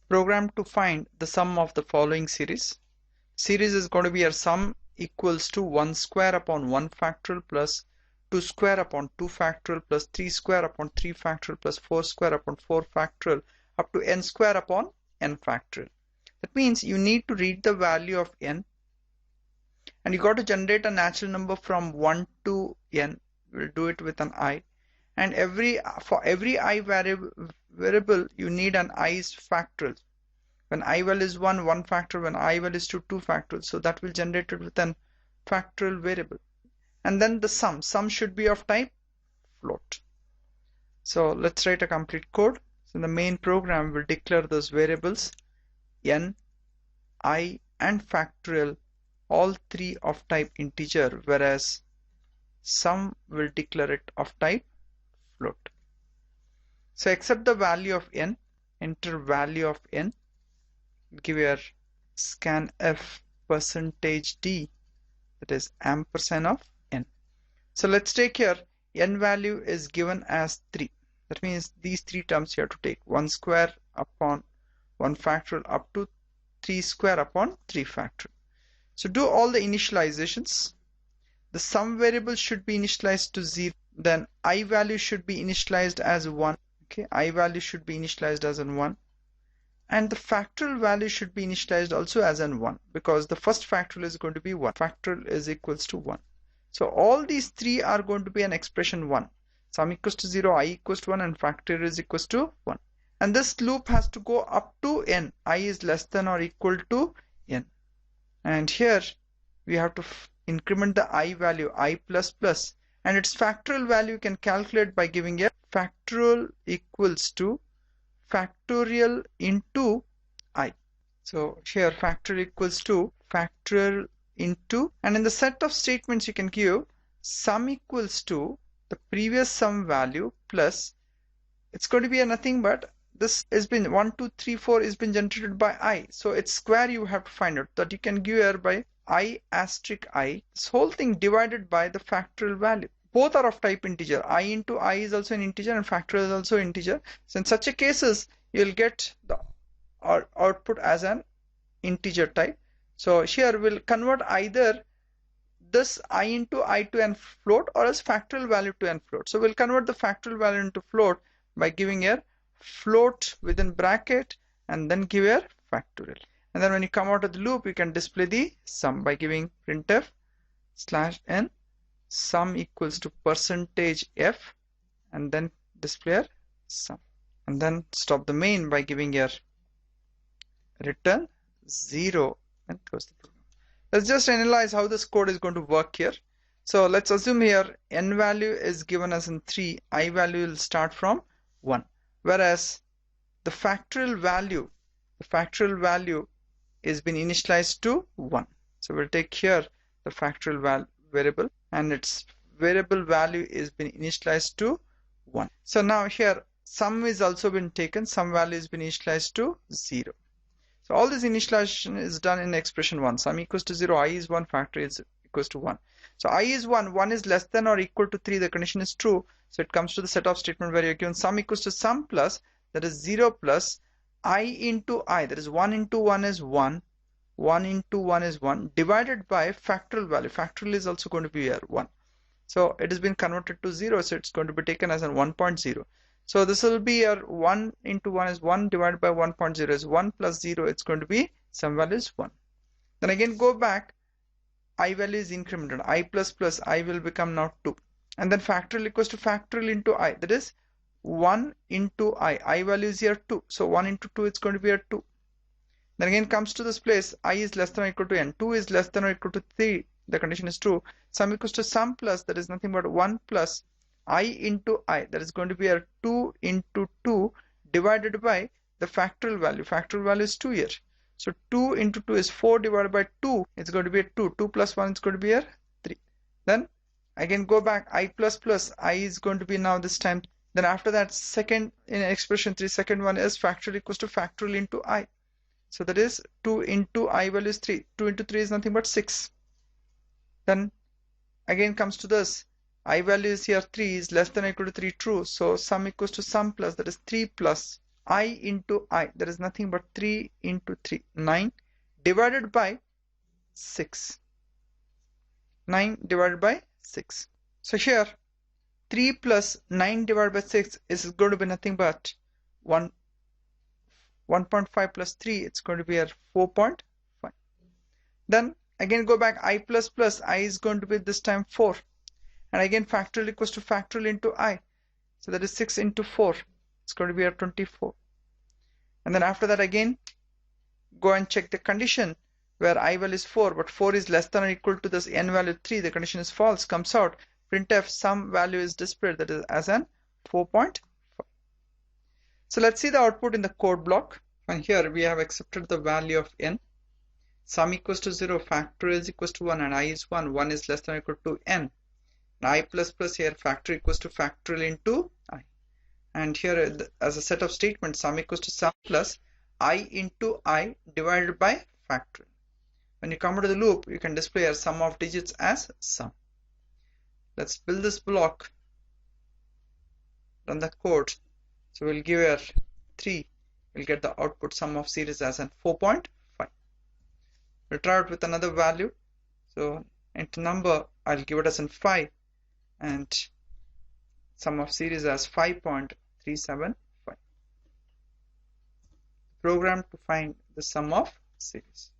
program to find the sum of the following series. Series is going to be your sum equals to 1 square upon 1 factorial plus 2 square upon 2 factorial plus 3 square upon 3 factorial plus 4 square upon 4 factorial up to n square upon n factorial. That means you need to read the value of n and you got to generate a natural number from 1 to n. We'll do it with an I, and for every I variable you need an i's factorial. When I value is 1, 1 factorial. When I value is 2, 2 factorial. So that will generate it with an factorial variable. And then the sum should be of type float. So let's write a complete code. So in the main program we'll declare those variables n, I and factorial, all three of type integer, whereas sum will declare it of type float. So accept the value of n, enter value of n, give your scanf %d, that is ampersand of n. So let's take here n value is given as 3. That means these three terms you have to take 1 square upon 1 factorial up to 3 square upon 3 factorial. So do all the initializations. The sum variable should be initialized to 0. Then I value should be initialized as 1. Okay, I value should be initialized as an 1. And the factorial value should be initialized also as an 1, because the first factorial is going to be 1. Factorial is equals to 1. So all these three are going to be an expression 1. Sum equals to 0, I equals to 1, and factorial is equals to 1. And this loop has to go up to n. I is less than or equal to n. And here we have to increment the I value, I plus plus, and its factorial value you can calculate by giving a factorial equals to factorial into I. So here factorial equals to factorial into, and in the set of statements you can give sum equals to the previous sum value plus, it's going to be nothing but this has been 1, 2, 3, 4 is been generated by I. So its square you have to find out, that you can give here by I asterisk I, this whole thing divided by the factorial value. Both are of type integer. I into I is also an integer and factorial is also integer. So in such a cases you'll get the output as an integer type. So here we'll convert either this I into I to n float or as factorial value to n float. So we'll convert the factorial value into float by giving here float within bracket and then give here factorial. And then when you come out of the loop you can display the sum by giving printf /n sum equals to %f and then display here sum. And then stop the main by giving here return 0 and close the program. Let's just analyze how this code is going to work here. So let's assume here n value is given as in 3, I value will start from 1, whereas the factorial value is been initialized to 1. So we'll take here the factorial variable and its variable value is been initialized to 1. So now here sum is also been taken, sum value has been initialized to 0. So all this initialization is done in expression 1. Sum equals to 0, I is 1, factorial is equals to 1. So I is 1, 1 is less than or equal to 3, the condition is true. So it comes to the set of statement where you're given sum equals to sum plus, that is 0 plus I into I, that is 1 into 1 is 1, 1 into 1 is 1, divided by factorial value. Factorial is also going to be here 1. So it has been converted to 0, so it's going to be taken as a 1.0. So this will be your 1 into 1 is 1 divided by 1.0 is 1 plus 0, it's going to be sum value is 1. Then again go back, I value is incremented, I plus plus I will become now 2. And then factorial equals to factorial into I, that is 1 into I value is here 2. So 1 into 2 it's going to be here 2. Then again comes to this place, I is less than or equal to n, 2 is less than or equal to 3, the condition is true. Sum equals to sum plus, that is nothing but 1 plus I into I, that is going to be a 2 into 2 divided by the factorial value. Factorial value is 2 here. So 2 into 2 is 4 divided by 2, it's going to be a 2. 2 plus 1 is going to be a 3. Then again go back, I plus plus, I is going to be now this time. Then after that second in expression 3, second one is factorial equals to factorial into I. So that is 2 into I value is 3. 2 into 3 is nothing but 6. Then again comes to this, I value is here 3 is less than or equal to 3 true. So sum equals to sum plus, that is 3 plus I into I, there is nothing but 3 into 3, 9 divided by 6. 9 divided by 6. So here 3 plus 9 divided by 6 is going to be nothing but 1.5 plus 3, it's going to be at 4.5. Then again go back, I plus plus, I is going to be this time 4. And again factorial equals to factorial into I. So that is 6 into 4. It's going to be at 24. And then after that again, go and check the condition where I value is 4, but 4 is less than or equal to this n value 3. The condition is false. Comes out. Printf some value is displayed, that is as an 4.5. So let's see the output in the code block. And here we have accepted the value of n. Sum equals to 0, factorial is equals to 1, and I is 1. 1 is less than or equal to n. And I plus plus here factorial equals to factorial into I. And here as a set of statements, sum equals to sum plus I into I divided by factorial. When you come to the loop, you can display a sum of digits as sum. Let's build this block, run the code. So we'll give here 3, we'll get the output sum of series as an 4.5. We'll try it with another value. So into number, I'll give it as an 5, and sum of series as 5.375. Program to find the sum of series.